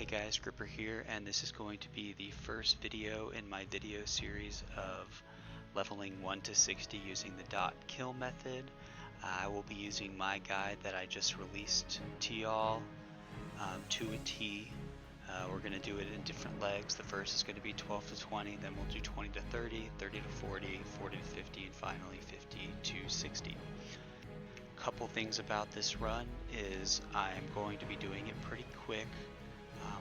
Hey guys, Gripper here, and this is going to be the first video in my video series of leveling 1 to 60 using the dot kill method. I will be using my guide that I just released to y'all to a T. We're going to do it in different legs. The first is going to be 12 to 20, then we'll do 20 to 30, 30 to 40, 40 to 50, and finally 50 to 60. Couple things about this run is I'm going to be doing it pretty quick.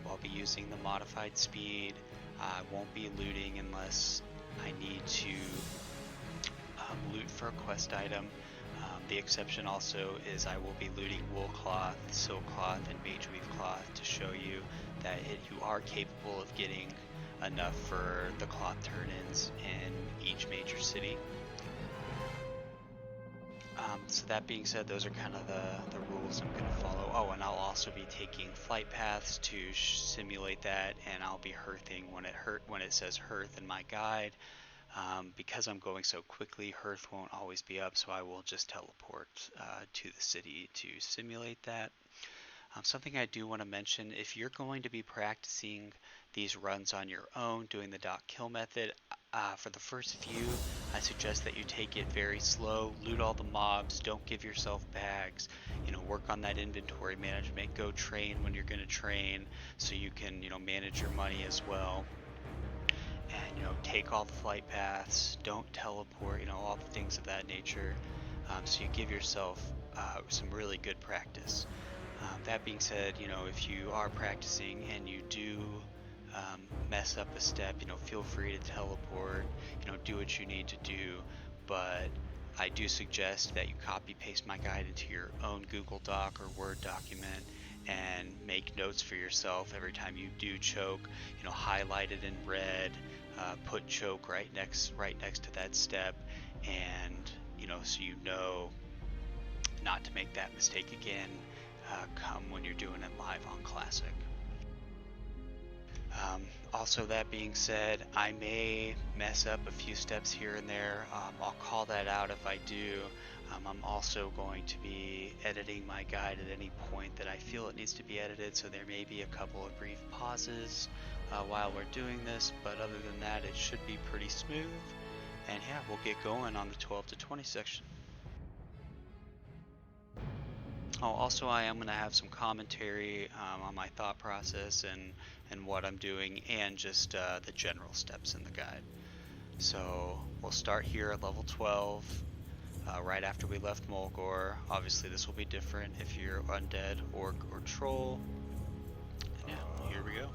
I'll be using the modified speed. I won't be looting unless I need to loot for a quest item. The exception also is I will be looting wool cloth, silk cloth, and mage weave cloth to show you that you are capable of getting enough for the cloth turn-ins in each major city. So that being said, those are kind of the rules I'm going to follow. Oh, and I'll also be taking flight paths to simulate that, and I'll be hearthing when it says hearth in my guide. Because I'm going so quickly, hearth won't always be up, so I will just teleport to the city to simulate that. Something I do want to mention, if you're going to be practicing these runs on your own, doing the dot kill method, for the first few, I suggest that you take it very slow, loot all the mobs, don't give yourself bags, work on that inventory management, go train when you're going to train so you can, manage your money as well. And, take all the flight paths, don't teleport, all the things of that nature, so you give yourself some really good practice. That being said, if you are practicing and you do mess up a step, feel free to teleport, do what you need to do, but I do suggest that you copy paste my guide into your own Google Doc or Word document and make notes for yourself every time you do choke, highlight it in red, put choke right next to that step, and so not to make that mistake again come when you're doing it live on Classic. Also, that being said, I may mess up a few steps here and there. I'll call that out if I do. I'm also going to be editing my guide at any point that I feel it needs to be edited, so there may be a couple of brief pauses while we're doing this, but other than that, it should be pretty smooth. And yeah, we'll get going on the 12 to 20 section. Oh, also I am going to have some commentary on my thought process and what I'm doing, and just the general steps in the guide. So we'll start here at level 12, right after we left Mulgore. Obviously this will be different if you're undead, orc, or troll. And yeah, here we go.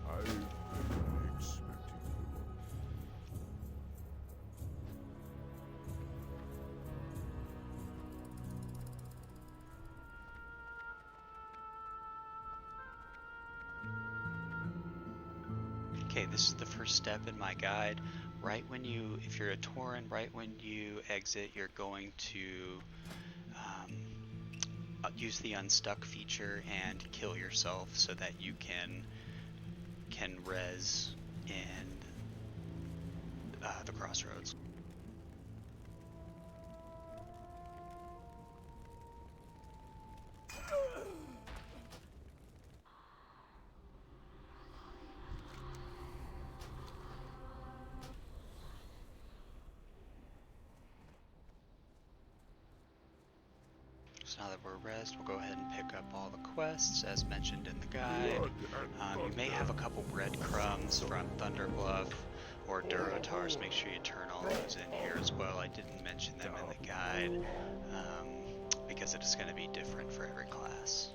Okay, this is the first step in my guide. If you're a Tauren, right when you exit, you're going to use the unstuck feature and kill yourself so that you can res in the crossroads. So now that we're rezzed, we'll go ahead and pick up all the quests as mentioned in the guide. You may have a couple breadcrumbs from Thunderbluff or Durotar, so make sure you turn all those in here as well. I didn't mention them in the guide because it is going to be different for every class.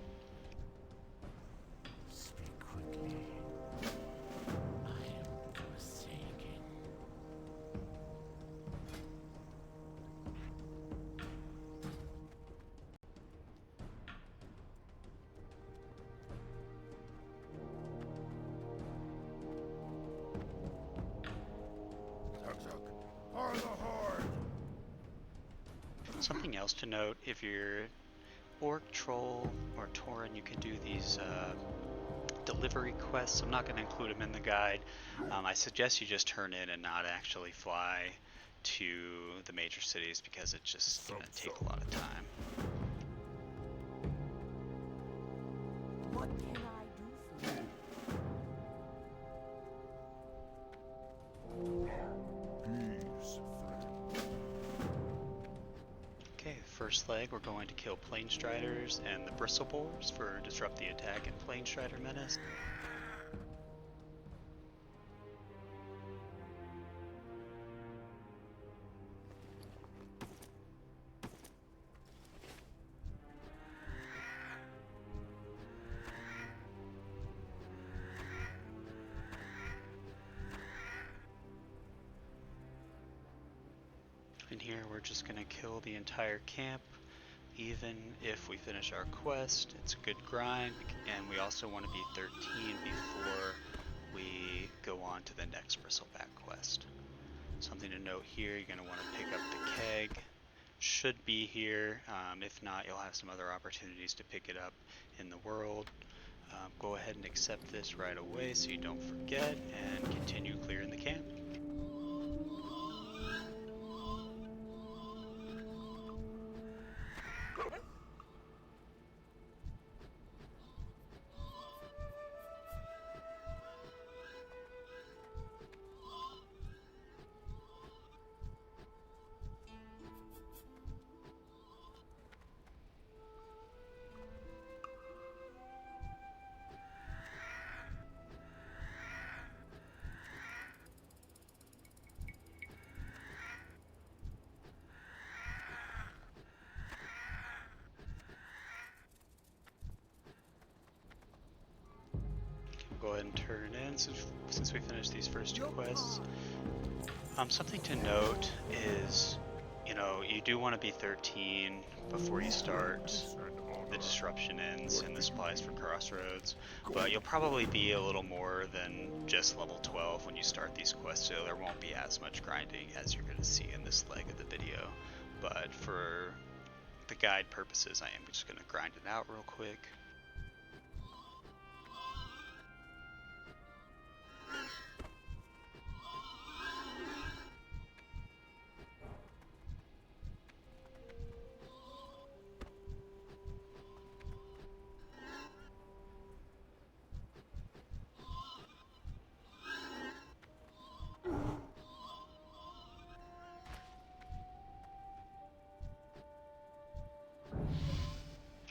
Speak quickly. I am forsaken. Are the horde. Something else to note, if you're orc, troll, or Tauren, you can do these delivery quests. I'm not going to include them in the guide. I suggest you just turn in and not actually fly to the major cities because it's just going to take a lot of time. What can I do for you? first leg, we're going to kill Plane Striders and the Bristle Boars for Disrupt the Attack and Plane Strider Menace. And here we're just going to kill the entire camp. Even if we finish our quest, it's a good grind, and we also want to be 13 before we go on to the next Bristleback quest. Something to note here, you're going to want to pick up the keg. Should be here. If not, you'll have some other opportunities to pick it up in the world. Go ahead and accept this right away so you don't forget, and continue clearing the camp. Go ahead and turn in since we finished these first two quests. Something to note is, you do want to be 13 before you start the Disruption Ends and the supplies for Crossroads, but you'll probably be a little more than just level 12 when you start these quests, so there won't be as much grinding as you're going to see in this leg of the video. But for the guide purposes, I am just going to grind it out real quick.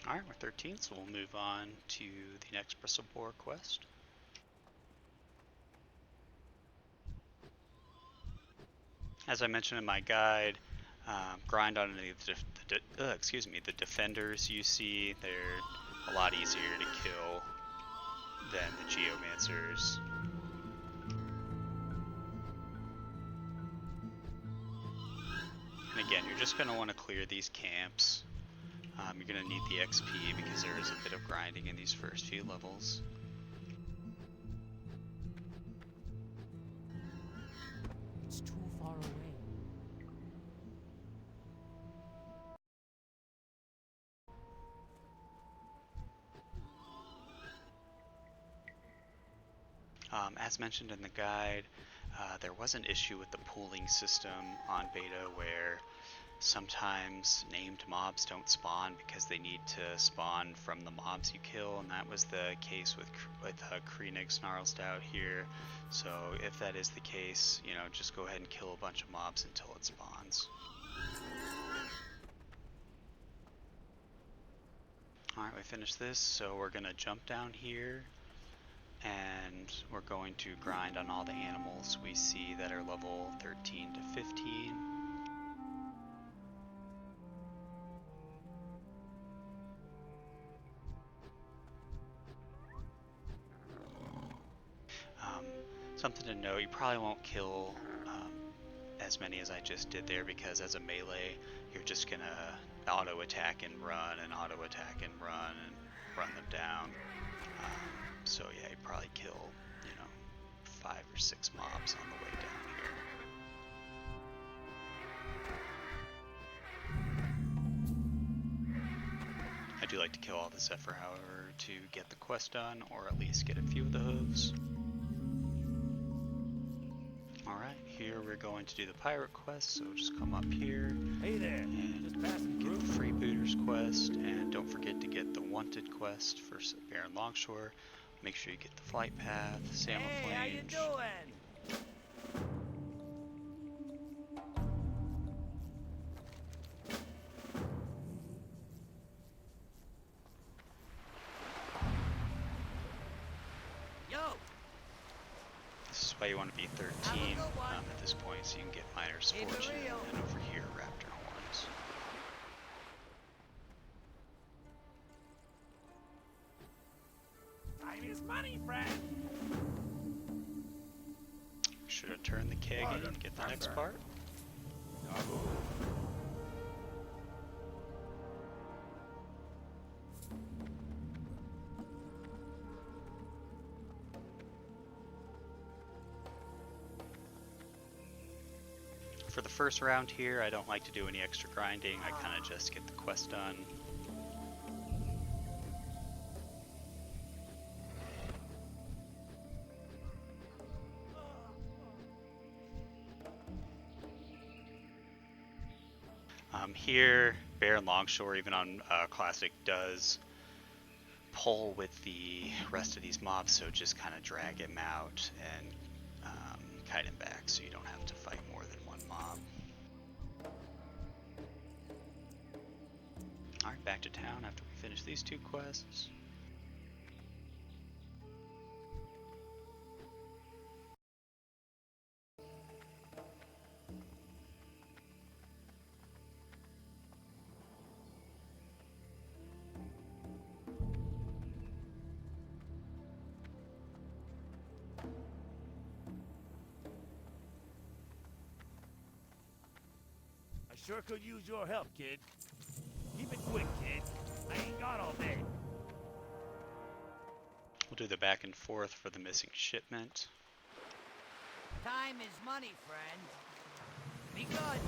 Alright, we're 13, so we'll move on to the next Bristle Boar quest. As I mentioned in my guide, grind on any of the defenders you see. They're a lot easier to kill than the Geomancers. And again, you're just going to want to clear these camps. You're going to need the XP because there is a bit of grinding in these first few levels. It's too far away. As mentioned in the guide, there was an issue with the pooling system on beta where sometimes named mobs don't spawn because they need to spawn from the mobs you kill, and that was the case with Krennic Snarlstout here. So if that is the case, just go ahead and kill a bunch of mobs until it spawns. Alright, we finished this, so we're going to jump down here and we're going to grind on all the animals we see that are level 13 to 15. Something to note, you probably won't kill as many as I just did there because as a melee, you're just going to auto attack and run and auto attack and run them down. So yeah, you probably kill, 5 or 6 mobs on the way down here. I do like to kill all the Zephyr, however, to get the quest done, or at least get a few of the hooves. Alright, here we're going to do the pirate quest, so just come up here Hey there, and just passing get through. the Freebooters quest, and don't forget to get the Wanted quest for Baron Longshore. Make sure you get the Flight Path, Hey, how you Salamaflange. doing? why you want to be 13 at this point, so you can get Miner's Fortune, and over here, Raptor Horns. Time is money, friend. Should have turned the keg and get the next part. For the first round here, I don't like to do any extra grinding. I kind of just get the quest done. Here, Baron Longshore, even on Classic, does pull with the rest of these mobs, so just kind of drag him out and kite him back so you don't have to fight more than one mob. Alright, back to town after we finish these two quests. I sure could use your help, kid. Keep it quick, kid. I ain't got all day. We'll do the back and forth for the missing shipment. Time is money, friend. Be good.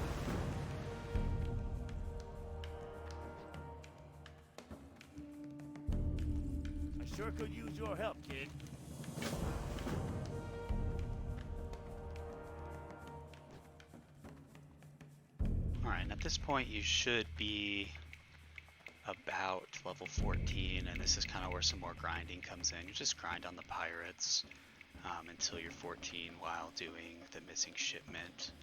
I sure could use your help, kid. Alright, at this point you should be about level 14, and this is kind of where some more grinding comes in. You just grind on the pirates until you're 14 while doing the missing shipment.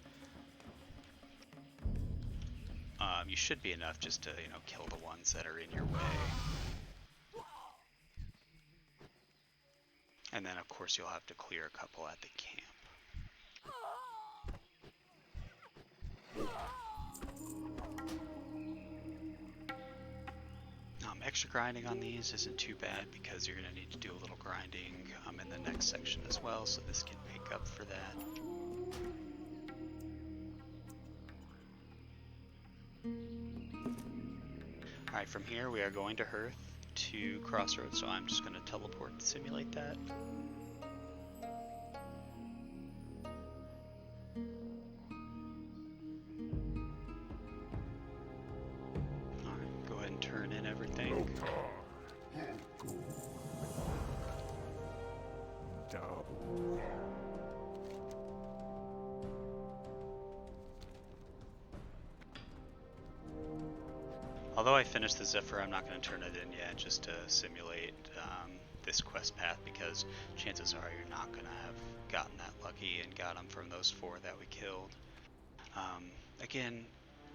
You should be enough just to, kill the ones that are in your way. And then of course you'll have to clear a couple at the camp. Extra grinding on these isn't too bad because you're going to need to do a little grinding in the next section as well, so this can make up for that. Alright, from here we are going to Hearth to Crossroads, so I'm just going to teleport to simulate that. Although I finished the Zephyr, I'm not going to turn it in yet just to simulate this quest path, because chances are you're not going to have gotten that lucky and got them from those 4 that we killed. Again,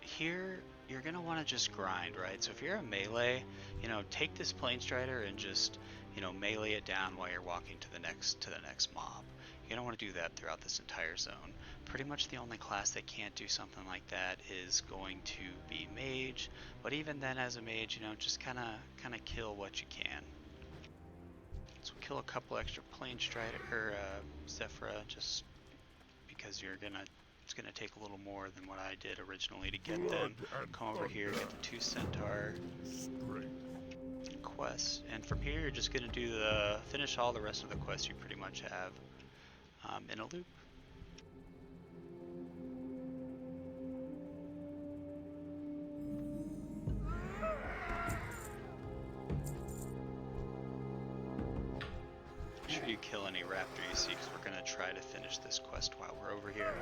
here you're going to want to just grind, right? So if you're a melee, take this Planestrider and just, melee it down while you're walking to the next mob. You don't want to do that throughout this entire zone. Pretty much the only class that can't do something like that is going to be Mage, but even then as a Mage, just kind of kill what you can. So kill a couple extra Planestrider or Zephyra, just because it's gonna take a little more than what I did originally to get them. Come over here, get the 2 Centaur quests, and from here you're just gonna do finish all the rest of the quests you pretty much have in a loop. Make sure you kill any raptor you see, because we're going to try to finish this quest while we're over here.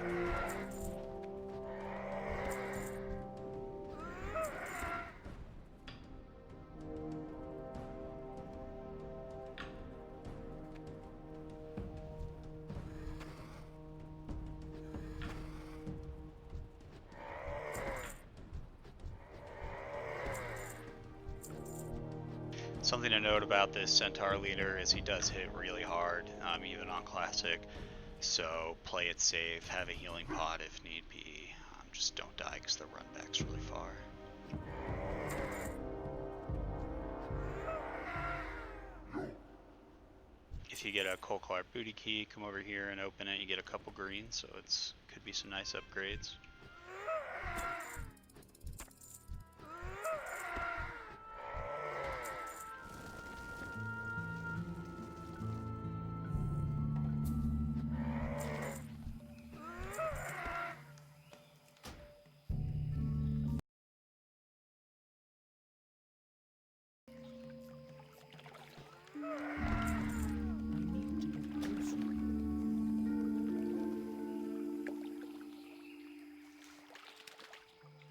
Something to note about this Centaur leader is he does hit really hard, even on Classic. So play it safe, have a healing pod if need be. Just don't die because the run back's really far. If you get a Kolklar booty key, come over here and open it. You get a couple greens, so it's could be some nice upgrades.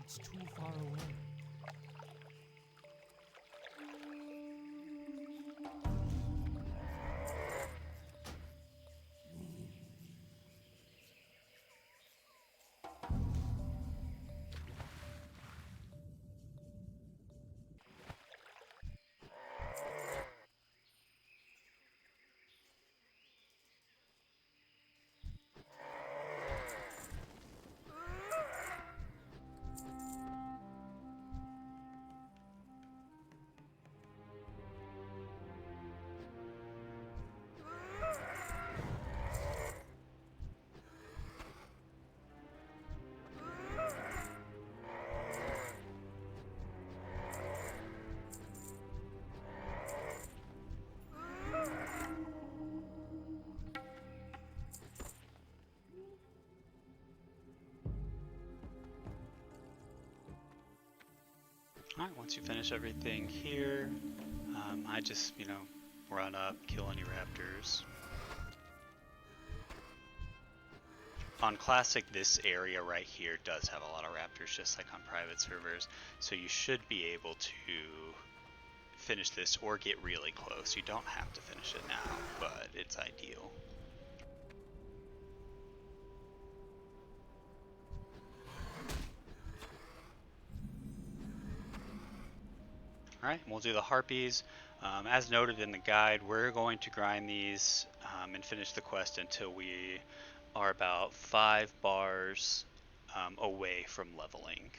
It's too far away. Alright, once you finish everything here, I just, run up, kill any raptors. On Classic, this area right here does have a lot of raptors, just like on private servers, so you should be able to finish this or get really close. You don't have to finish it now, but it's ideal. Alright, we'll do the harpies. As noted in the guide, we're going to grind these and finish the quest until we are about 5 bars away from leveling.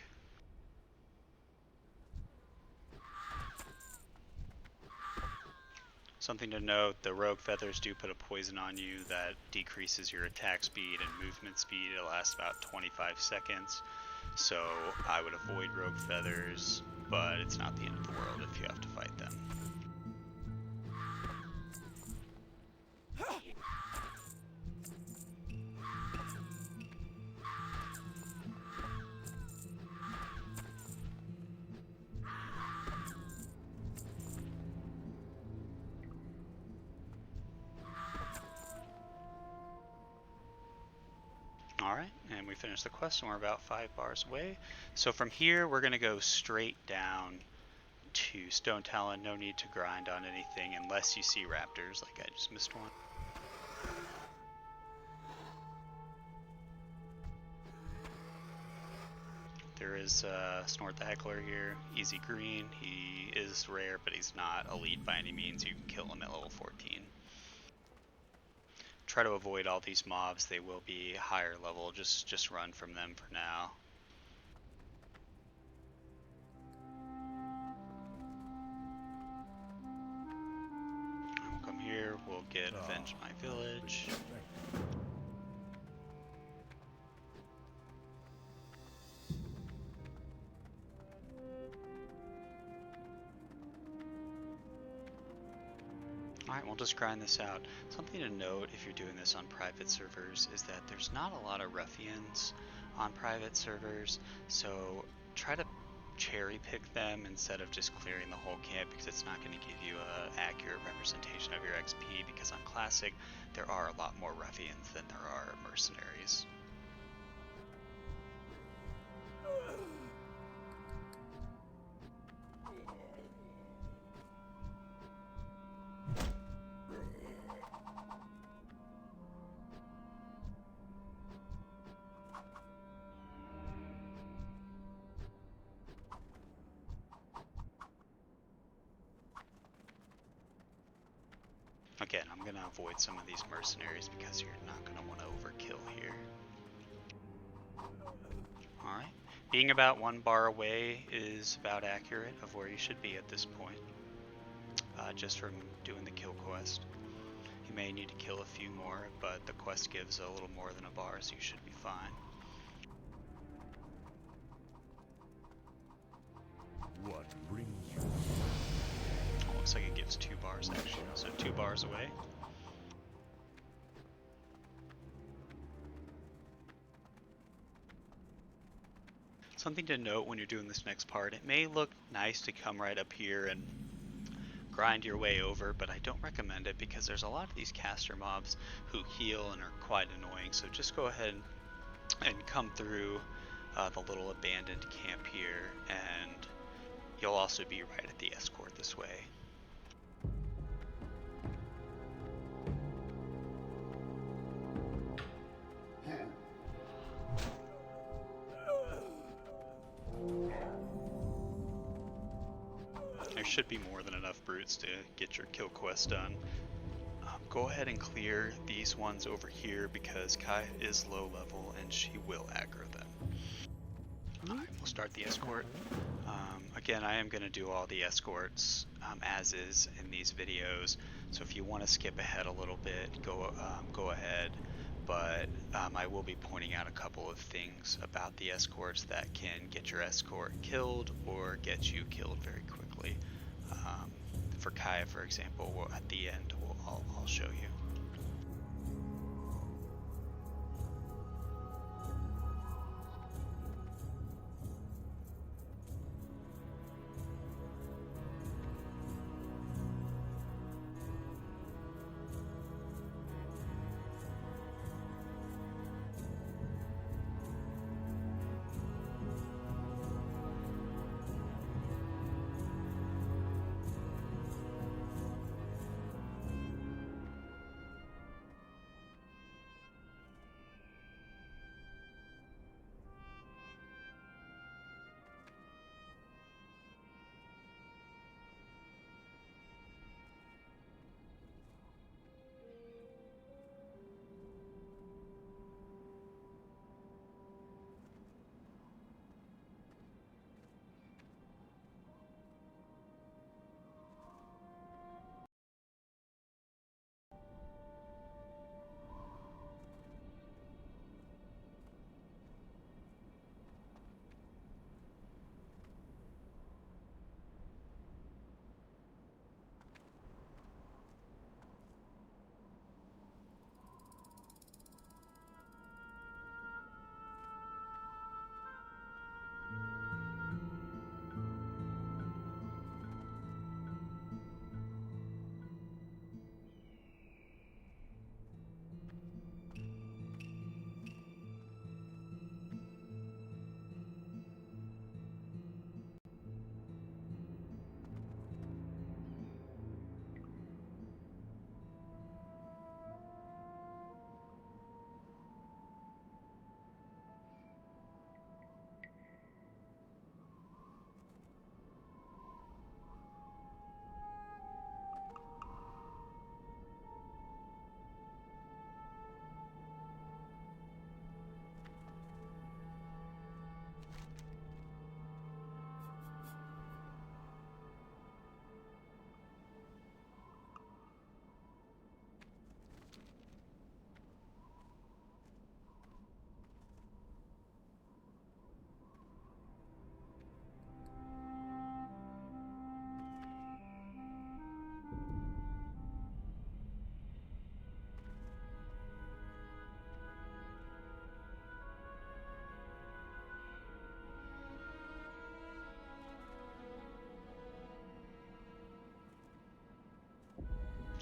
Something to note, the rogue feathers do put a poison on you that decreases your attack speed and movement speed. It lasts about 25 seconds, so I would avoid rogue feathers, but it's not the end of the world if you have to fight them. Alright, and we finished the quest and we're about 5 bars away. So from here we're going to go straight down to Stone Talon. No need to grind on anything unless you see raptors, like I just missed one. There is Snort the Heckler here, easy green. He is rare, but he's not elite by any means. You can kill him at level 14. Try to avoid all these mobs. They will be higher level. Just run from them for now. We'll come here. We'll get Avenge My Village. Alright, we'll just grind this out. Something to note if you're doing this on private servers is that there's not a lot of ruffians on private servers, so try to cherry pick them instead of just clearing the whole camp, because it's not going to give you an accurate representation of your XP, because on Classic there are a lot more ruffians than there are mercenaries. Again, I'm going to avoid some of these mercenaries because you're not going to want to overkill here. Alright. Being about 1 bar away is about accurate of where you should be at this point. Just from doing the kill quest. You may need to kill a few more, but the quest gives a little more than a bar, so you should be fine. What brings you? Oh, looks like it gives 2 bars actually, so 2 bars away. Something to note when you're doing this next part, it may look nice to come right up here and grind your way over, but I don't recommend it because there's a lot of these caster mobs who heal and are quite annoying, so just go ahead and come through the little abandoned camp here, and you'll also be right at the escort this way. There should be more than enough brutes to get your kill quest done. Go ahead and clear these ones over here because Kai is low level and she will aggro them. Alright, we'll start the escort. Again, I am going to do all the escorts as is in these videos, so if you want to skip ahead a little bit, go ahead. But I will be pointing out a couple of things about the escorts that can get your escort killed or get you killed very quickly. For Kaya, for example, at the end, I'll show you.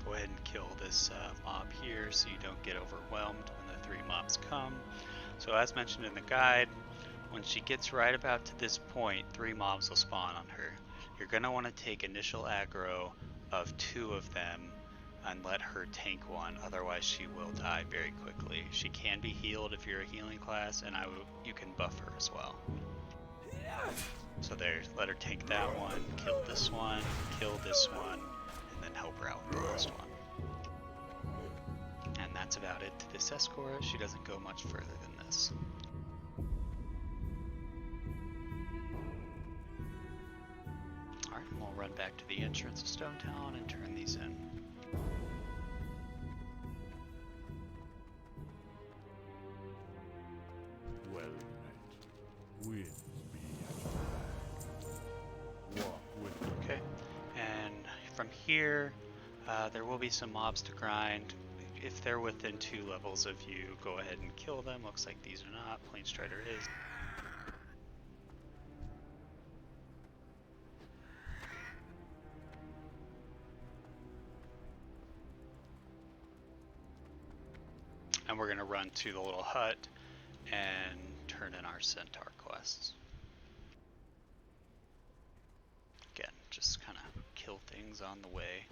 Go ahead and kill this mob here so you don't get overwhelmed when the 3 mobs come. So as mentioned in the guide, when she gets right about to this point, 3 mobs will spawn on her. You're going to want to take initial aggro of 2 of them and let her tank 1, otherwise she will die very quickly. She can be healed if you're a healing class, and you can buff her as well. So there, let her tank that one, kill this one, and then help her out with the last one. allotted to this escort. She doesn't go much further than this. Alright, we'll run back to the entrance of Stone Town and turn these in. Well met. Winds be at your back. Walk with me. Okay, and from here, there will be some mobs to grind. If they're within 2 levels of you, go ahead and kill them. Looks like these are not. Planestrider is. And we're going to run to the little hut and turn in our Centaur quests. Again, just kind of kill things on the way.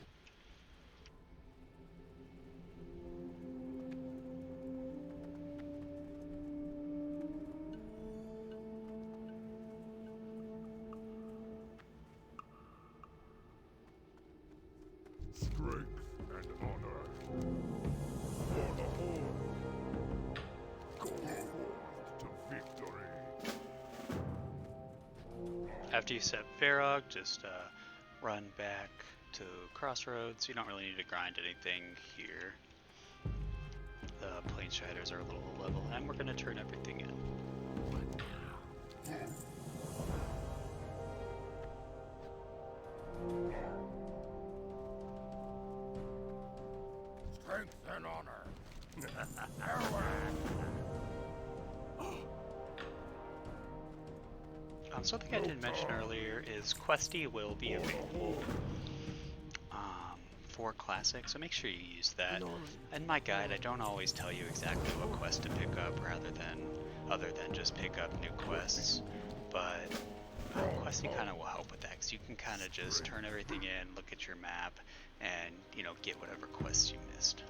Strength and honor. For the Horde. Go forth to victory. After you set Varrock, just run back to Crossroads. You don't really need to grind anything here. The Planestriders are a little low level, and we're going to turn everything in. Strength and honor. Something I didn't mention earlier is Questy will be available for Classic, so make sure you use that. In my guide, I don't always tell you exactly what quest to pick up, other than just pick up new quests, but Questy kind of will help with that, because you can kind of just turn everything in, look at your map, and, you know, get whatever quests you missed.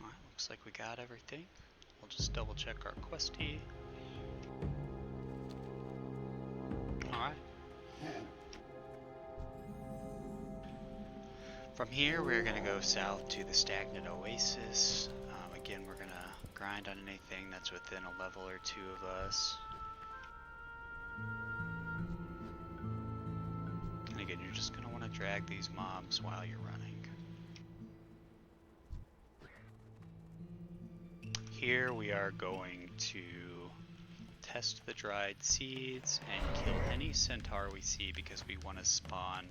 Alright, looks like we got everything. We'll just double check our Questy. Alright. From here, we're going to go south to the Stagnant Oasis. Again, we're going to grind on anything that's within a level or 2 of us. And again, you're just going to want to drag these mobs while you're running. Here we are going to test the dried seeds and kill any centaur we see, because we want to spawn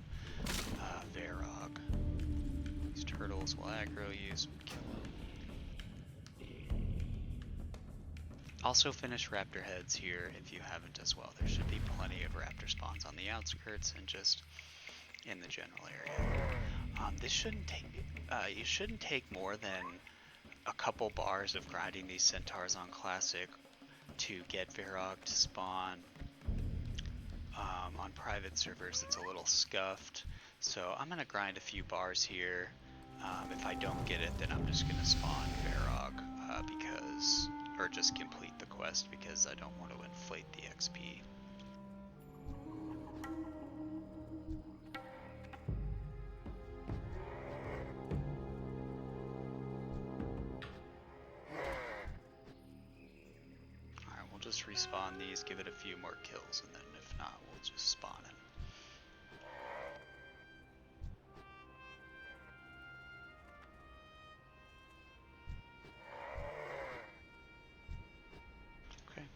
Varrock. These turtles will aggro you, so kill them. Also finish raptor heads here if you haven't as well. There should be plenty of raptor spawns on the outskirts and just in the general area. This shouldn't take you shouldn't take more than a couple bars of grinding these centaurs on Classic to get Varrock to spawn. On private servers it's a little scuffed, so I'm gonna grind a few bars here. If I don't get it, then I'm just gonna spawn Varrock or just complete the quest, because I don't want to inflate the XP. Just respawn these, give it a few more kills, and then if not, we'll just spawn it. Okay.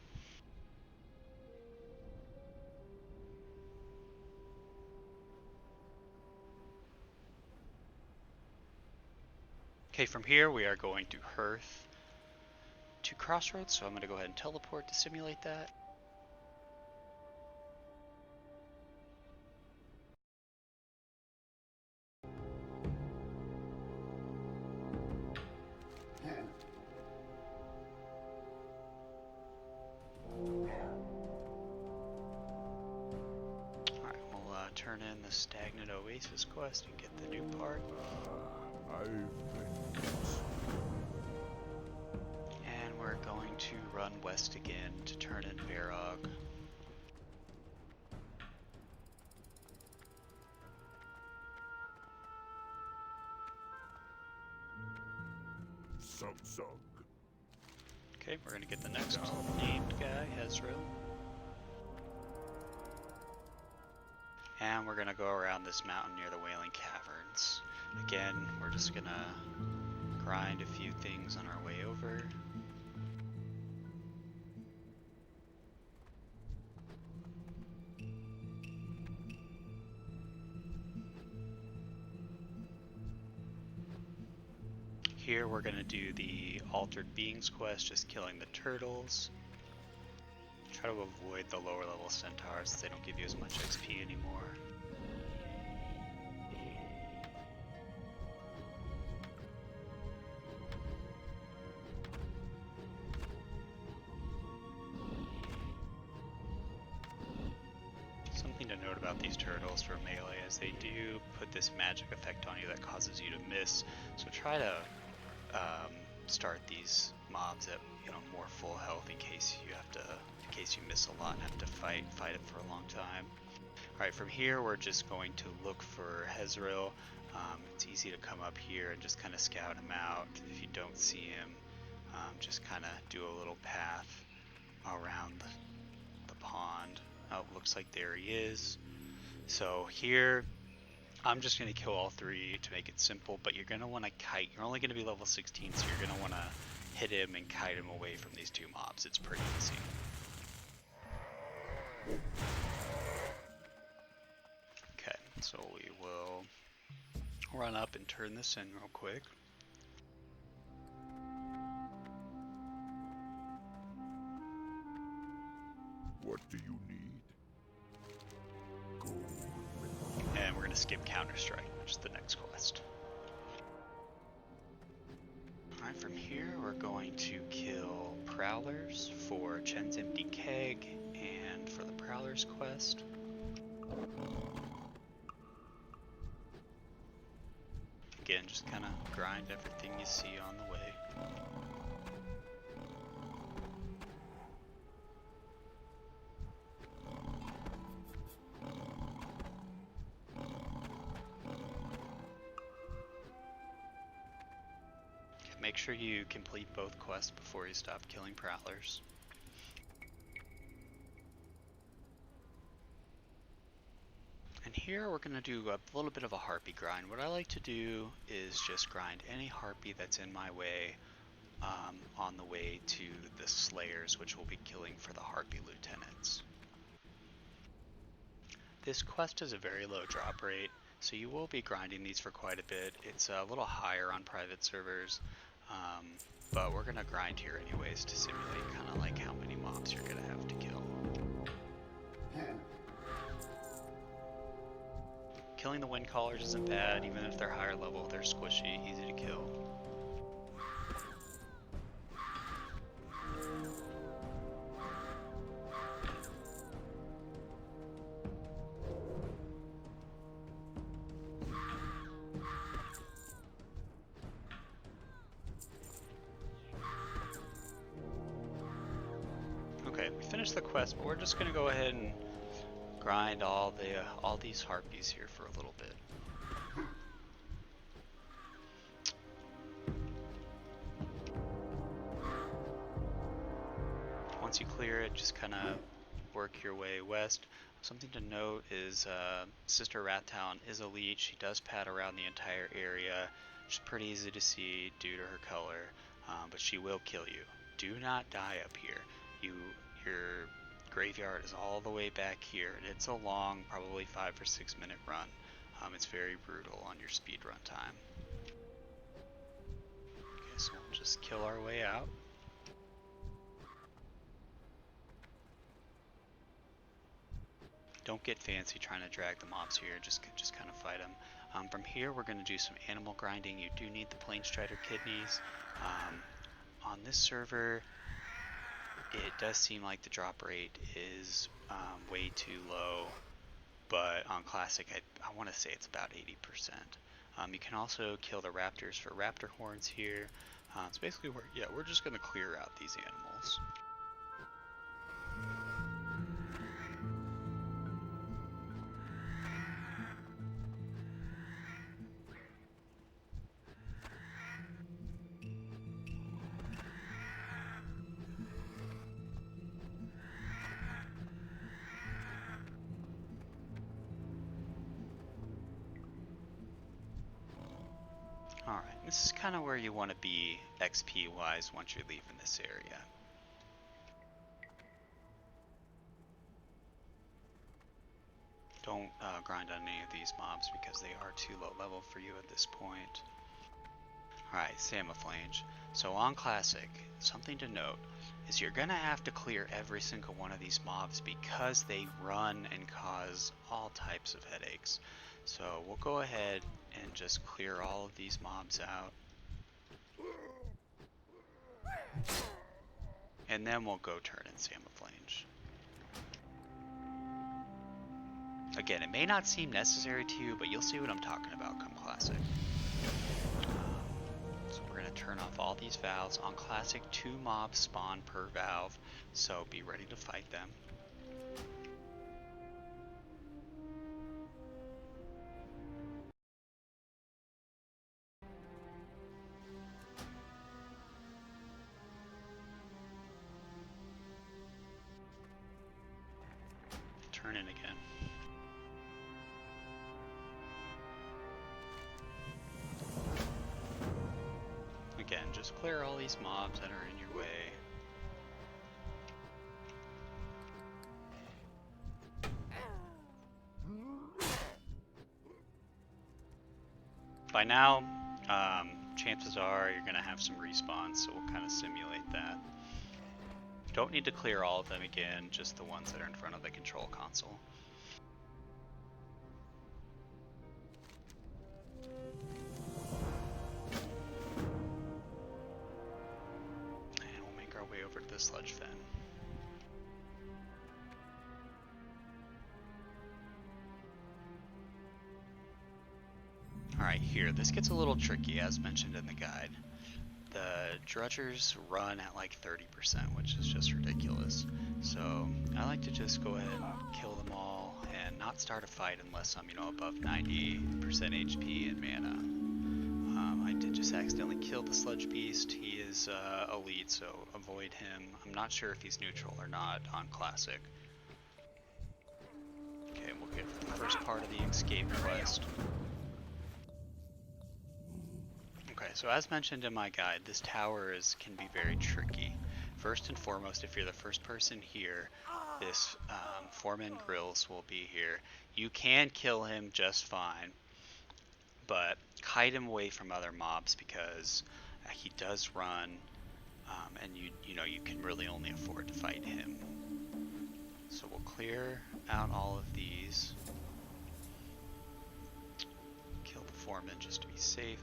Okay, from here we are going to Hearth to Crossroads, so I'm going to go ahead and teleport to simulate that. Alright, we'll turn in the Stagnant Oasis quest and get the new part. We're going to run west again to turn in Varrock. Sug. Okay, we're gonna get the next named guy, Hezro. And we're gonna go around this mountain near the Wailing Caverns. Again, we're just gonna grind a few things on our way over. Here we're going to do the Altered Beings quest, just killing the turtles. Try to avoid the lower level centaurs, they don't give you as much XP anymore. Something to note about these turtles for melee is they do put this magic effect on you that causes you to miss, so try to start these mobs at more full health in case you miss a lot and have to fight it for a long time. Alright, from here we're just going to look for Hezril. It's easy to come up here and just kind of scout him out. If you don't see him, just kind of do a little path around the pond. Oh, looks like there he is. So here, I'm just going to kill all three to make it simple, but you're going to want to kite. You're only going to be level 16, so you're going to want to hit him and kite him away from these two mobs. It's pretty easy. Okay, so we will run up and turn this in real quick. What do you need? And we're going to skip Counter-Strike, which is the next quest. Alright, from here we're going to kill Prowlers for Chen's Empty Keg and for the Prowlers quest. Again, just kind of grind everything you see on the way. Make sure you complete both quests before you stop killing Prowlers. And here we're going to do a little bit of a harpy grind. What I like to do is just grind any harpy that's in my way on the way to the Slayers, which we'll be killing for the Harpy Lieutenants. This quest has a very low drop rate, so you will be grinding these for quite a bit. It's a little higher on private servers. But we're going to grind here anyways to simulate kind of like how many mobs you're going to have to kill. Killing the wind callers isn't bad, even if they're higher level, they're squishy, easy to kill. Okay, we finished the quest, but we're just gonna go ahead and grind all these harpies here for a little bit. Once you clear it, just kind of work your way west. Something to note is Sister Rattown is a leech. She does pad around the entire area. She's pretty easy to see due to her color, but she will kill you. Do not die up here. Your graveyard is all the way back here, and it's a long, probably 5 or 6 minute run. It's very brutal on your speed run time. Okay, so we'll just kill our way out. Don't get fancy trying to drag the mobs here, just kind of fight them. From here we're going to do some animal grinding. You do need the Plain Strider kidneys. On this server, it does seem like the drop rate is way too low, but on Classic I want to say it's about 80%. You can also kill the raptors for raptor horns here. So basically we're just going to clear out these animals. Alright, this is kind of where you want to be XP-wise once you're leaving this area. Don't grind on any of these mobs because they are too low level for you at this point. Alright, Samouflage. So on Classic, something to note is you're going to have to clear every single one of these mobs because they run and cause all types of headaches. So we'll go ahead and just clear all of these mobs out. And then we'll go turn in Samouflage. Again, it may not seem necessary to you, but you'll see what I'm talking about come Classic. So we're going to turn off all these valves. On Classic, 2 mobs spawn per valve, so be ready to fight them. Turn in again. Again, just clear all these mobs that are in your way. By now, chances are you're going to have some respawns, so we'll kind of simulate that. Don't need to clear all of them again, just the ones that are in front of the control console. And we'll make our way over to the sludge fen. Alright, here, this gets a little tricky as mentioned in the guide. The drudgers run at like 30%, which is just ridiculous. So I like to just go ahead and kill them all and not start a fight unless I'm, above 90% HP and mana. I did just accidentally kill the sludge beast. He is elite, so avoid him. I'm not sure if he's neutral or not on Classic. Okay, we'll get the first part of the escape quest. Okay, so as mentioned in my guide, this tower can be very tricky. First and foremost, if you're the first person here, this Foreman Grills will be here. You can kill him just fine, but kite him away from other mobs because he does run, and you can really only afford to fight him. So we'll clear out all of these. Kill the Foreman just to be safe.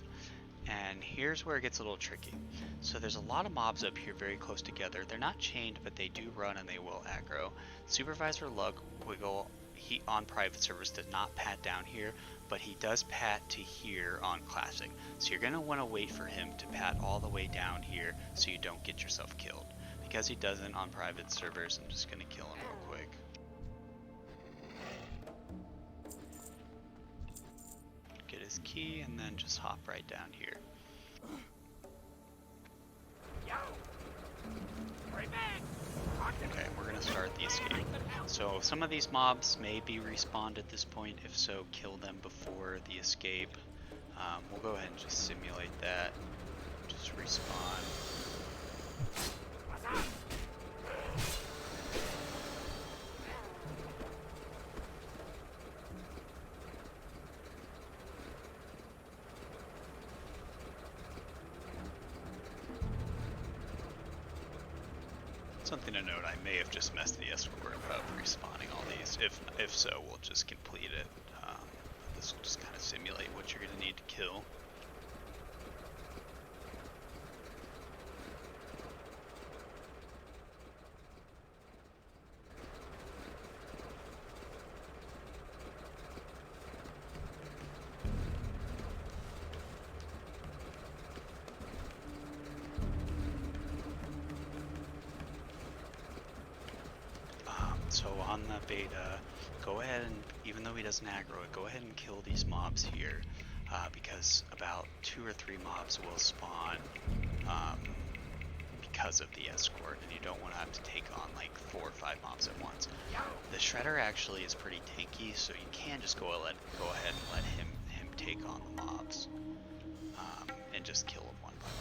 And here's where it gets a little tricky. So there's a lot of mobs up here very close together. They're not chained, but they do run and they will aggro. Supervisor Lugwiggle, he on private servers does not pat down here, but he does pat to here on Classic. So you're going to want to wait for him to pat all the way down here so you don't get yourself killed. Because he doesn't on private servers, I'm just going to kill him real quick. Get his key and then just hop right down here. Okay, we're gonna start the escape. So some of these mobs may be respawned at this point. If so, kill them before the escape. We'll go ahead and just simulate that. Just respawn. Something to note, I may have just messed the escort up respawning all these. If so, we'll just complete it. This will just kind of simulate what you're going to need to kill. So on the beta, go ahead and, even though he doesn't aggro it, go ahead and kill these mobs here, because about 2 or 3 mobs will spawn because of the escort, and you don't want to have to take on like 4 or 5 mobs at once. The Shredder actually is pretty tanky, so you can just go ahead and let him take on the mobs. and just kill them one by one.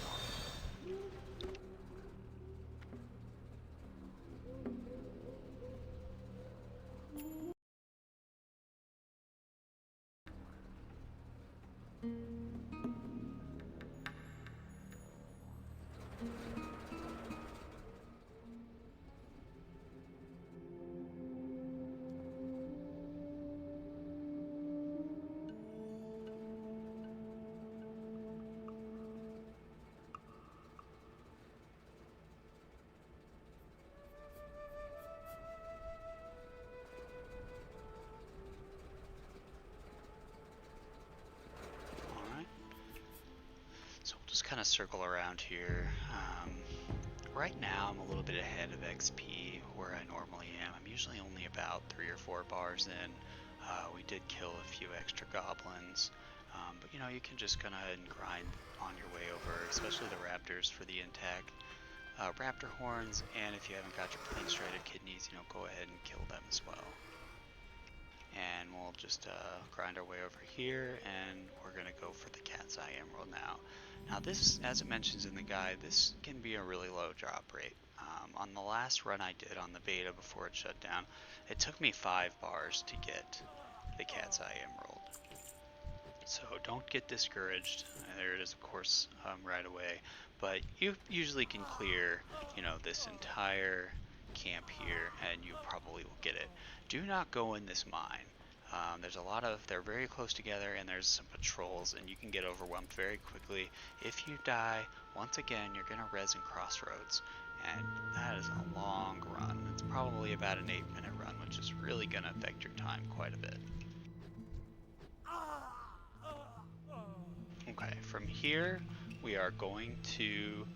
So we'll just kind of circle around here. Right now I'm a little bit ahead of XP where I normally am. I'm usually only about 3 or 4 bars in. We did kill a few extra goblins, but you know, you can just kind of grind on your way over, especially the raptors for the intact raptor horns, and if you haven't got your plain strider kidneys, you know, go ahead and kill them as well. And we'll just grind our way over here, and we're going to go for the Cat's Eye Emerald now. Now this, as it mentions in the guide, this can be a really low drop rate. On the last run I did on the beta before it shut down, it took me 5 bars to get the Cat's Eye Emerald. So don't get discouraged. There it is, of course, right away. But you usually can clear, you know, this entire camp here, and you probably will get it. Do not go in this mine. There's a lot of, they're very close together, and there's some patrols, and you can get overwhelmed very quickly. If you die, once again, you're gonna res in Crossroads, and that is a long run. It's probably about an 8-minute run, which is really gonna affect your time quite a bit. Okay, from here, we are going to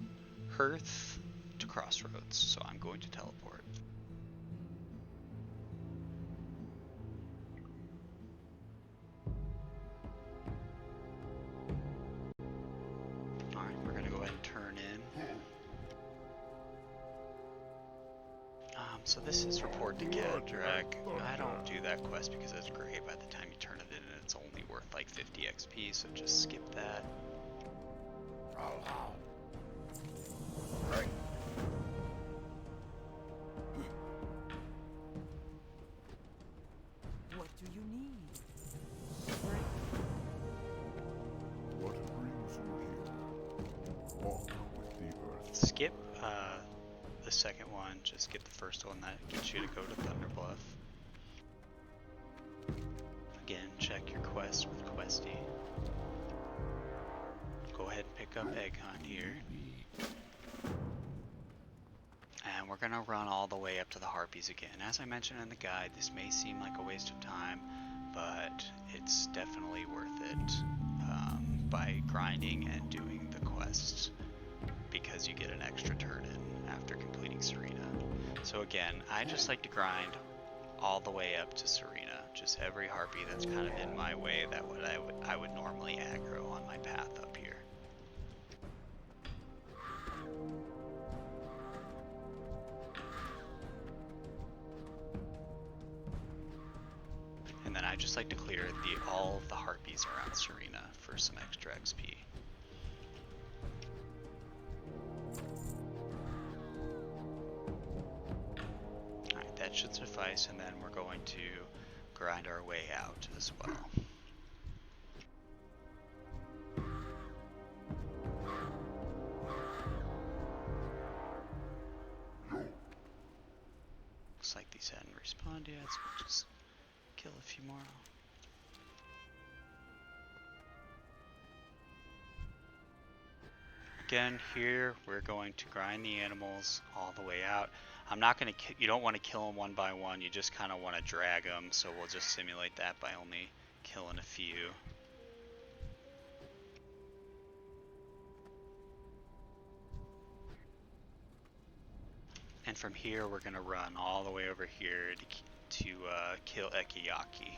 Hearth to Crossroads, so I'm going to teleport. Alright, we're going to go ahead and turn in. So this is Report to Gadrak. I don't do that quest because it's great by the time you turn it in, and it's only worth like 50 XP, so just skip that. What do you need? What brings you here? Walk with the earth. Skip the second one, just skip the first one, that gets you to go to Thunderbluff. Again, check your quest with Questy. Go ahead and pick up Egg Hunt here. And we're gonna run all the way up to the Harpies again. As I mentioned in the guide, this may seem like a waste of time, but it's definitely worth it by grinding and doing the quests, because you get an extra turn in after completing Serena. So again, I just like to grind all the way up to Serena. Just every harpy that's kind of in my way, that I would normally aggro on my path up here. And then I just like to clear all of the harpies around Serena for some extra XP. Alright, that should suffice, and then we're going to grind our way out as well. Looks like these hadn't respawned yet, so we'll just kill a few more. Again, here we're going to grind the animals all the way out. I'm not going to, you don't want to kill them one by one, you just kind of want to drag them, so we'll just simulate that by only killing a few. And from here we're going to run all the way over here to kill Ekiyaki.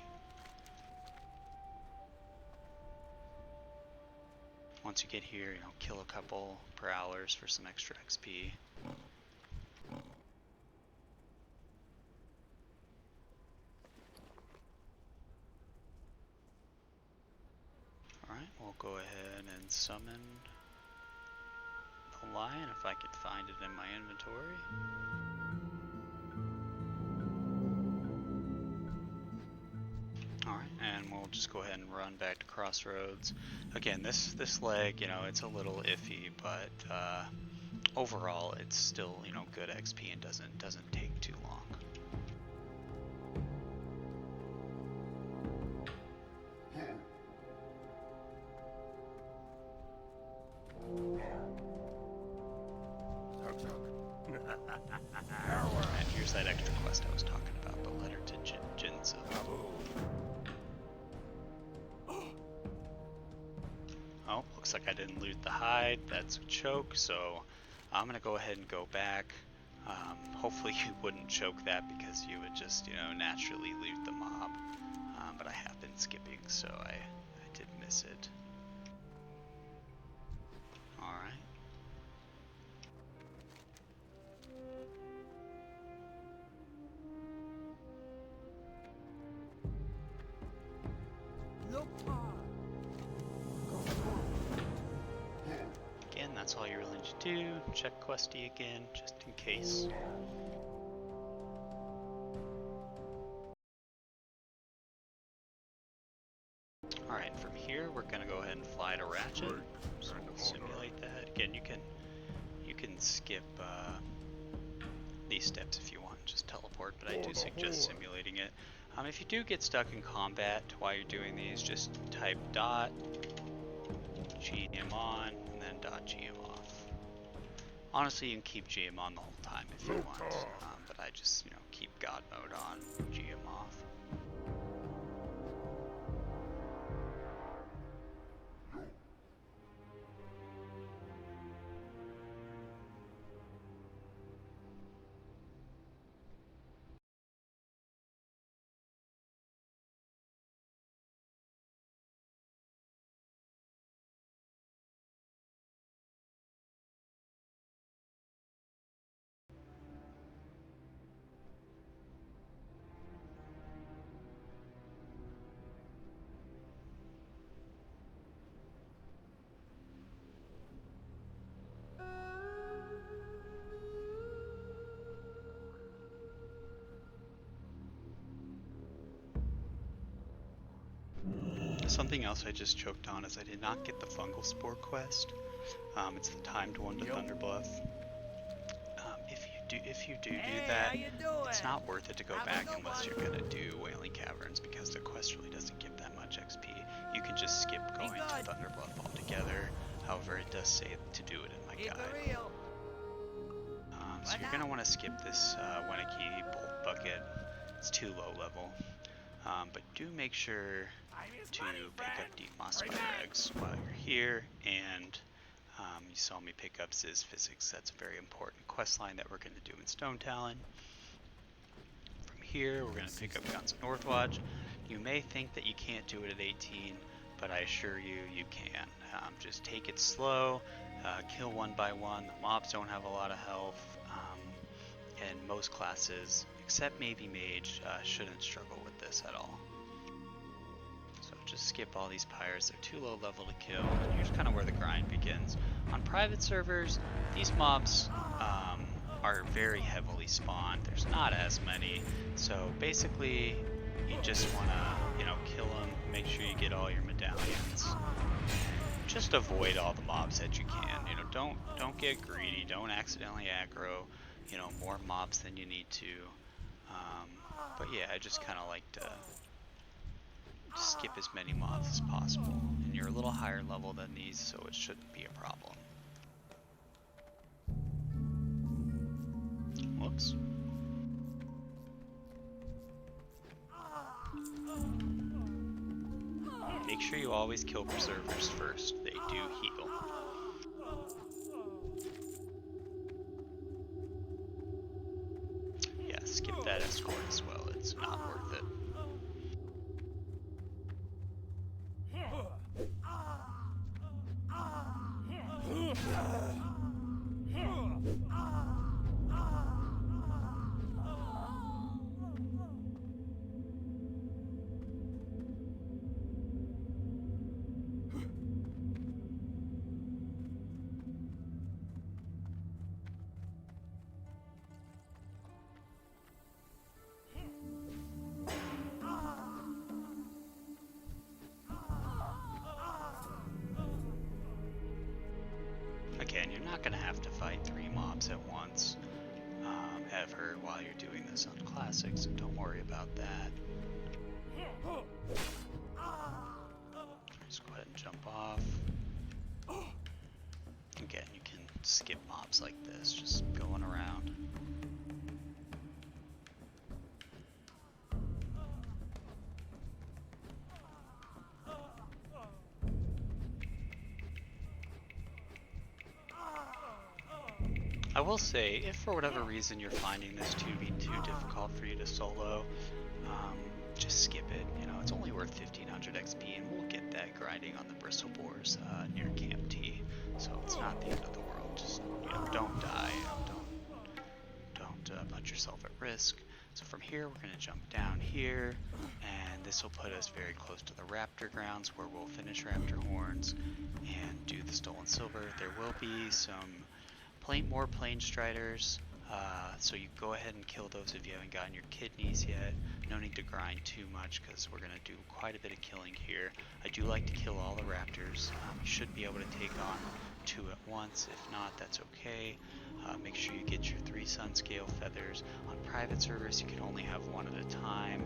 Once you get here, you know, kill a couple prowlers for some extra XP. Alright, we'll go ahead and summon lion if I could find it in my inventory. Alright, and we'll just go ahead and run back to Crossroads. Again, this leg, you know, it's a little iffy, but overall it's still, you know, good XP and doesn't take too long. And here's that extra quest I was talking about, the letter to Jinzo. Oh, looks like I didn't loot the hide. That's a choke, so I'm gonna go ahead and go back. Hopefully you wouldn't choke that because you would just, you know, naturally loot the mob. But I have been skipping, so I did miss it. Alright. Again, that's all you really need to do. Check Questy again, just in case. Alright, from here we're gonna go ahead and fly to Ratchet. So we'll simulate that. Again, you can skip these steps if you want, just teleport, but I do suggest simulating it. If you do get stuck in combat while you're doing these, just type dot GM on and then dot GM off. Honestly, you can keep GM on the whole time if you want, but I just, you know, keep God mode on, GM off. Something else I just choked on is I did not get the Fungal Spore quest. It's the timed one to Thunderbluff. If you do that, it's not worth it to go back unless you're gonna do Wailing Caverns because the quest really doesn't give that much XP. You can just skip going to Thunderbluff altogether. However, it does say to do it in my guide. So you're gonna want to skip this Weneki Bolt Bucket. It's too low level. But do make sure to pick up Deep Moss Spider Eggs while you're here, and you saw me pick up Ziz Physics. That's a very important quest line that we're going to do in Stone Talon. From here, we're going to pick up Guns of Northwatch. You may think that you can't do it at 18, but I assure you, you can. Just take it slow, kill one by one. The mobs don't have a lot of health, and most classes, except maybe Mage, shouldn't struggle with this at all. So just skip all these pyres, they're too low level to kill, and here's kind of where the grind begins. On private servers, these mobs are very heavily spawned, there's not as many, so basically you just want to, you know, kill them, make sure you get all your medallions. Just avoid all the mobs that you can, you know, don't get greedy, don't accidentally aggro, you know, more mobs than you need to. But yeah, I just kind of like to skip as many mobs as possible. And you're a little higher level than these, so it shouldn't be a problem. Whoops. Make sure you always kill Preservers first. They do heal. Yeah, skip that escort as well. It's not worth it. at once, ever, while you're doing this on Classic, so don't worry about that. Just go ahead and jump off. Again, you can skip mobs like this, just going around. I will say, if for whatever reason you're finding this to be too difficult for you to solo, just skip it. You know, it's only worth 1500 XP, and we'll get that grinding on the Bristle Boars near Camp T. So it's not the end of the world. Just, you know, don't die. You know, don't put yourself at risk. So from here, we're going to jump down here, and this will put us very close to the Raptor grounds, where we'll finish Raptor Horns and do the Stolen Silver. There will be some more Plane Striders, so you go ahead and kill those if you haven't gotten your kidneys yet. No need to grind too much, because we're going to do quite a bit of killing here. I do like to kill all the Raptors. You should be able to take on 2 at once. If not, that's okay. Make sure you get your 3 Sun Scale Feathers. On private servers, you can only have 1 at a time,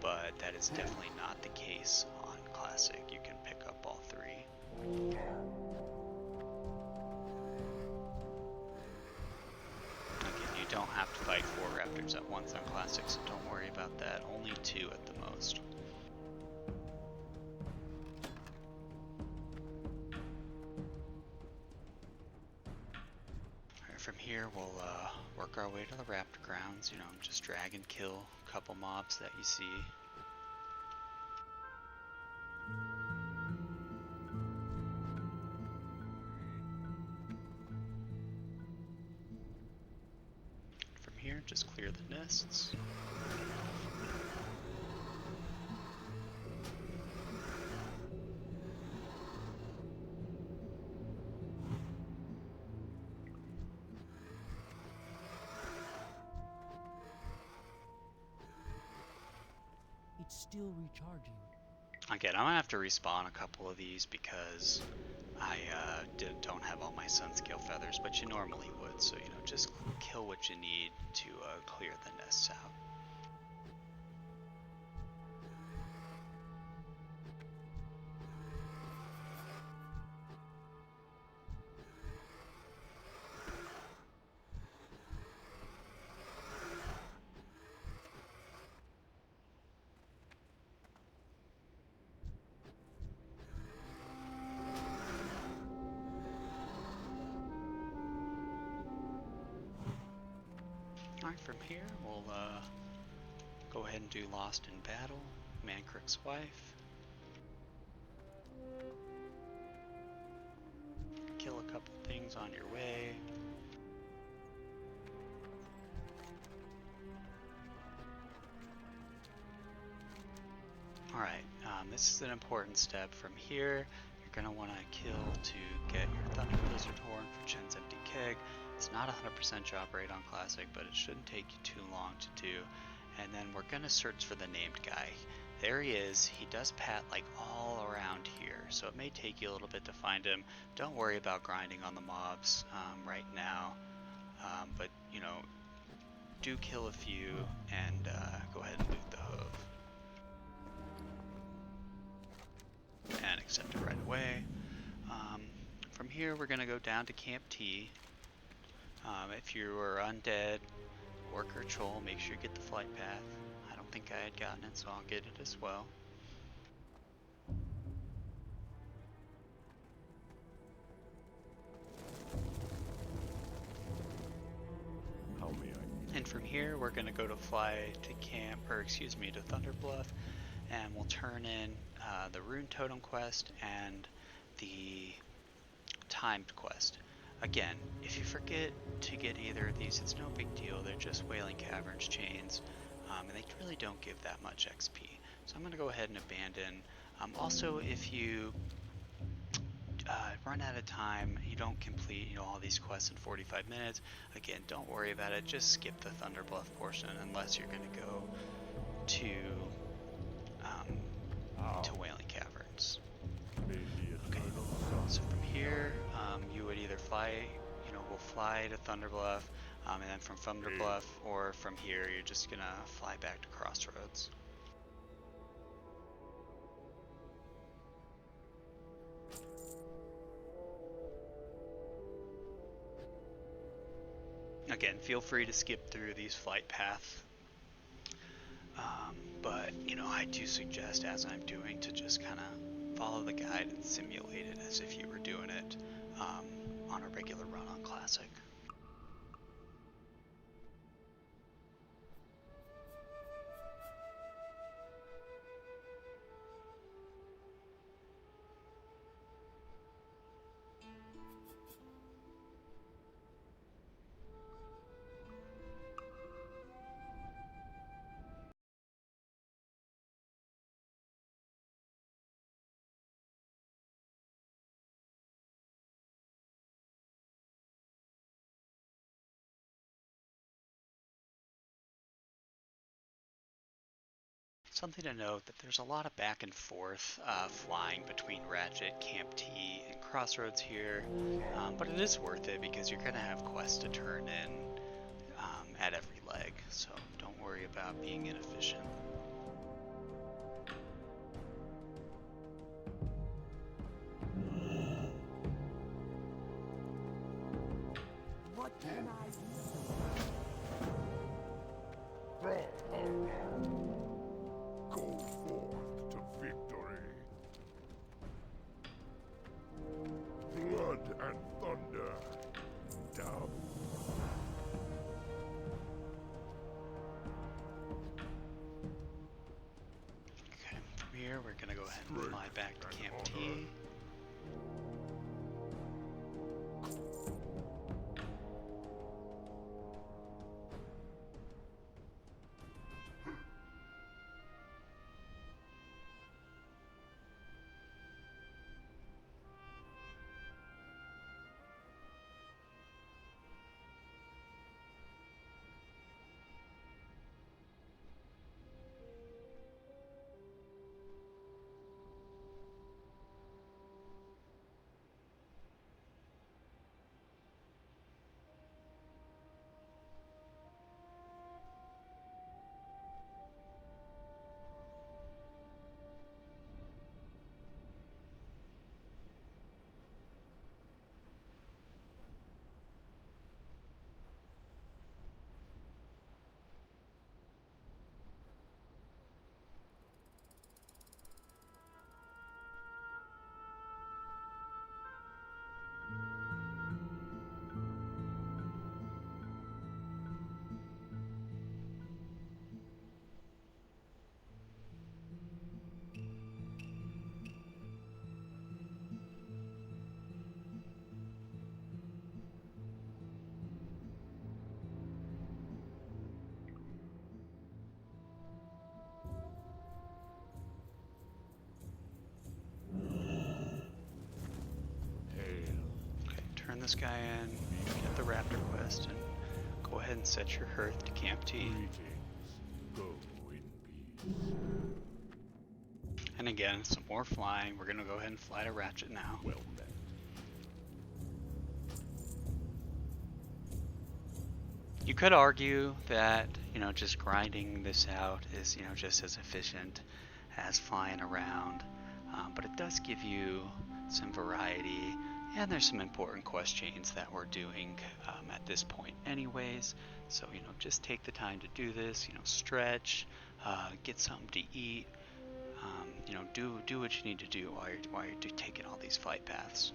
but that is definitely not the case on Classic. You can pick up all 3. Don't have to fight 4 Raptors at once on Classic, so don't worry about that. Only 2 at the most. Alright, from here we'll work our way to the Raptor grounds. You know, just drag and kill a couple mobs that you see. Here, just clear the nests. It's still recharging. Again, I'm gonna have to respawn a couple of these because I don't have all my Sun Scale Feathers, but you normally would, so you know, just kill what you need to clear the nests out. Alright, from here we'll go ahead and do Lost in Battle, Mankrick's Wife. Kill a couple things on your way. Alright, this is an important step. From here, you're going to want to kill to get your Thunder Blizzard Horn for Chen's Empty Keg. It's not 100% job rate on Classic, but it shouldn't take you too long to do. And then we're going to search for the named guy. There he is. He does pat like all around here, so it may take you a little bit to find him. Don't worry about grinding on the mobs right now, but you know, do kill a few and go ahead and loot the hoof. And accept it right away. From here, we're going to go down to Camp T. If you are undead or Troll, make sure you get the flight path. I don't think I had gotten it, so I'll get it as well. How may I? And from here, we're going to go to to Thunder Bluff, and we'll turn in the Rune Totem quest and the Timed quest. Again, if you forget to get either of these, it's no big deal. They're just Wailing Caverns chains, and they really don't give that much XP. So I'm going to go ahead and abandon. Also, if you run out of time, you don't complete all these quests in 45 minutes, again, don't worry about it. Just skip the Thunder Bluff portion unless you're going to go to Wailing Caverns. Okay, so from here, you would either fly, we'll fly to Thunderbluff, and then from Thunderbluff or from here, you're just gonna fly back to Crossroads. Again, feel free to skip through these flight paths, but you know, I do suggest, as I'm doing, to just kind of follow the guide and simulate it as if you were doing it on a regular run on Classic. Something to note that there's a lot of back and forth flying between Ratchet, Camp T, and Crossroads here, but it is worth it because you're going to have quests to turn in at every leg, so don't worry about being inefficient. What can I do? Go forth to victory. Blood and thunder. Dub. Okay, from here we're going to go ahead and fly back to Camp T. Okay, turn this guy in, get the Raptor quest, and go ahead and set your hearth to Camp T. Greetings. Go in peace. And again, some more flying. We're going to go ahead and fly to Ratchet now. Well met. You could argue that, you know, just grinding this out is, you know, just as efficient as flying around, but it does give you some variety, and there's some important quest chains that we're doing at this point anyways, so, you know, just take the time to do this, you know, stretch, get something to eat, you know, do what you need to do while you're taking all these flight paths.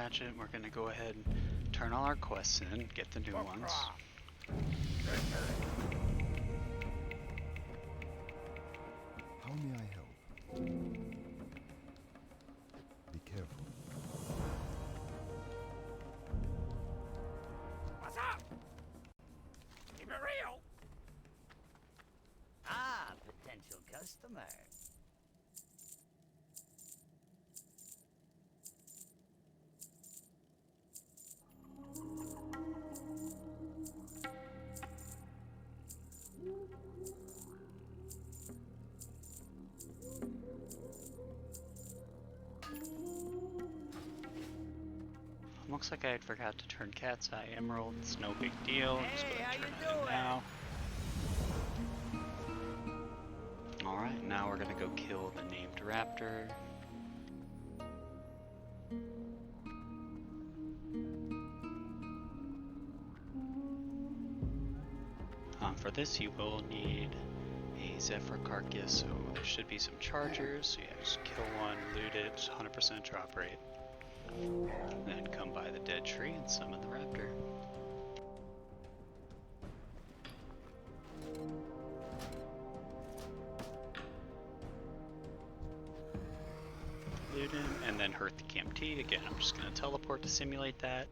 Ratchet. We're gonna go ahead and turn all our quests in, get the new ones. How may I help? Be careful. What's up? Keep it real. Ah, potential customer. Looks like I forgot to turn Cat's Eye Emerald. It's no big deal. Just go Hey, ahead how and you turn it in doing? now. Alright, now we're gonna go kill the named raptor. For this you will need a Zephyr carcass, so there should be some chargers, so yeah, just kill one, loot it, 100% drop rate. Then come by the dead tree and summon the raptor. Loot him, and then hurt the Camp T. Again, I'm just going to teleport to simulate that.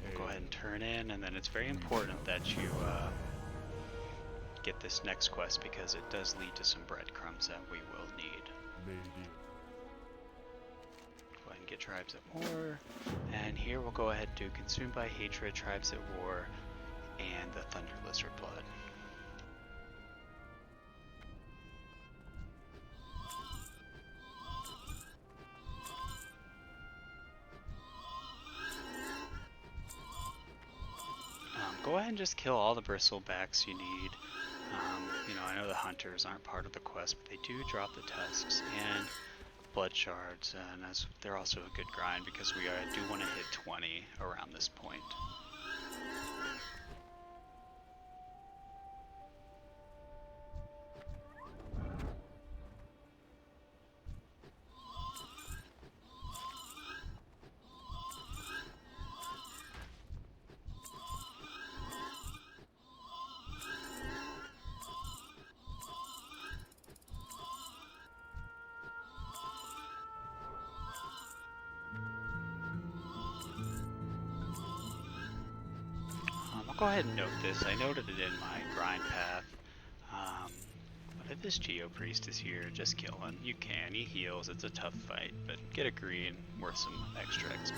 We'll go ahead and turn in, and then it's very important that you get this next quest because it does lead to some breadcrumbs that we will need. Lady. Go ahead and get Tribes at War, and here we'll go ahead and do Consumed by Hatred, Tribes at War, and the Thunder Lizard Blood. Go ahead and just kill all the bristlebacks you need. You know, I know the hunters aren't part of the quest, but they do drop the tusks and blood shards, and they're also a good grind because we do want to hit 20 around this point. I'll go ahead and note this. I noted it in my grind path. But if this Geopriest is here, just kill him. You can. He heals. It's a tough fight, but get a green, worth some extra XP.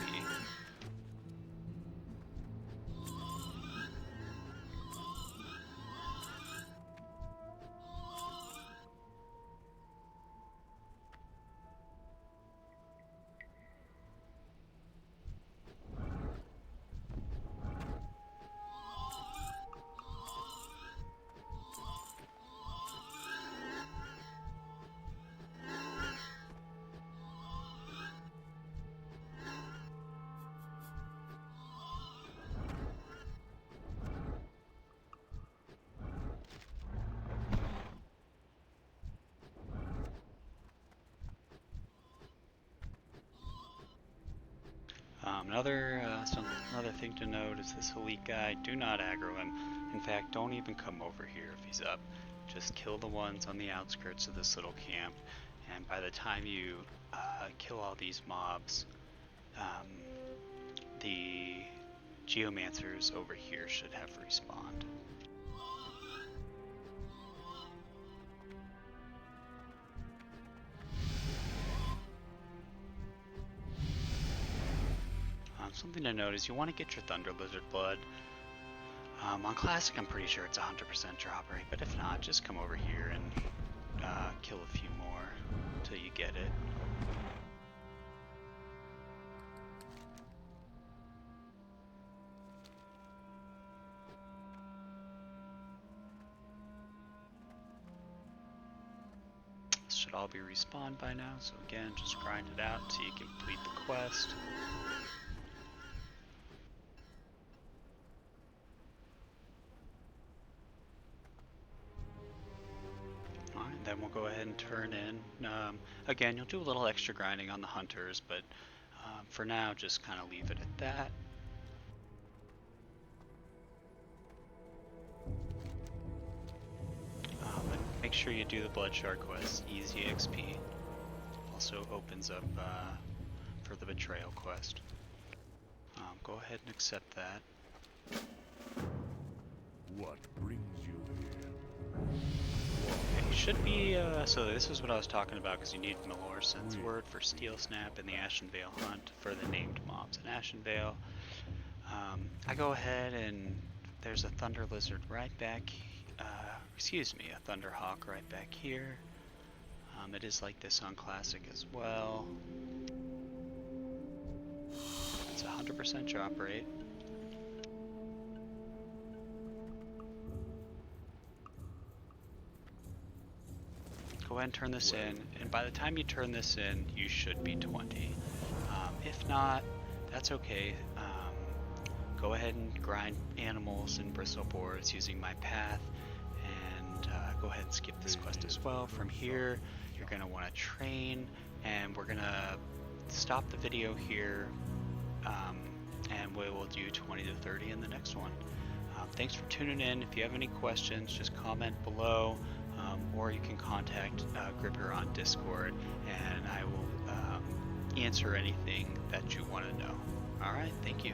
Another thing to note is this elite guy, do not aggro him. In fact, don't even come over here if he's up. Just kill the ones on the outskirts of this little camp, and by the time you kill all these mobs, the Geomancers over here should have respawned. Something to note is you want to get your Thunder Lizard Blood. On Classic, I'm pretty sure it's 100% drop rate, but if not, just come over here and kill a few more until you get it. This should all be respawned by now, so again, just grind it out until you complete the quest. Then we'll go ahead and turn in. Again, you'll do a little extra grinding on the hunters, but for now, just kind of leave it at that. And make sure you do the Blood Shard quest, easy XP. Also opens up for the Betrayal quest. Go ahead and accept that. What brings you here? Okay, you should be, so this is what I was talking about, because you need Melorson's word for Steel Snap in the Ashenvale hunt for the named mobs in Ashenvale. I go ahead and there's a Thunder Lizard right back, excuse me, a Thunderhawk right back here. It is like this on Classic as well. It's 100% drop rate. Go ahead and turn this in, and by the time you turn this in, you should be 20. If not, that's okay. Go ahead and grind animals and bristle boards using my path, and go ahead and skip this quest as well. From here, you're going to want to train, and we're going to stop the video here, and we will do 20 to 30 in the next one. Thanks for tuning in. If you have any questions, just comment below. Or you can contact Gripper on Discord, and I will answer anything that you want to know. Alright, thank you.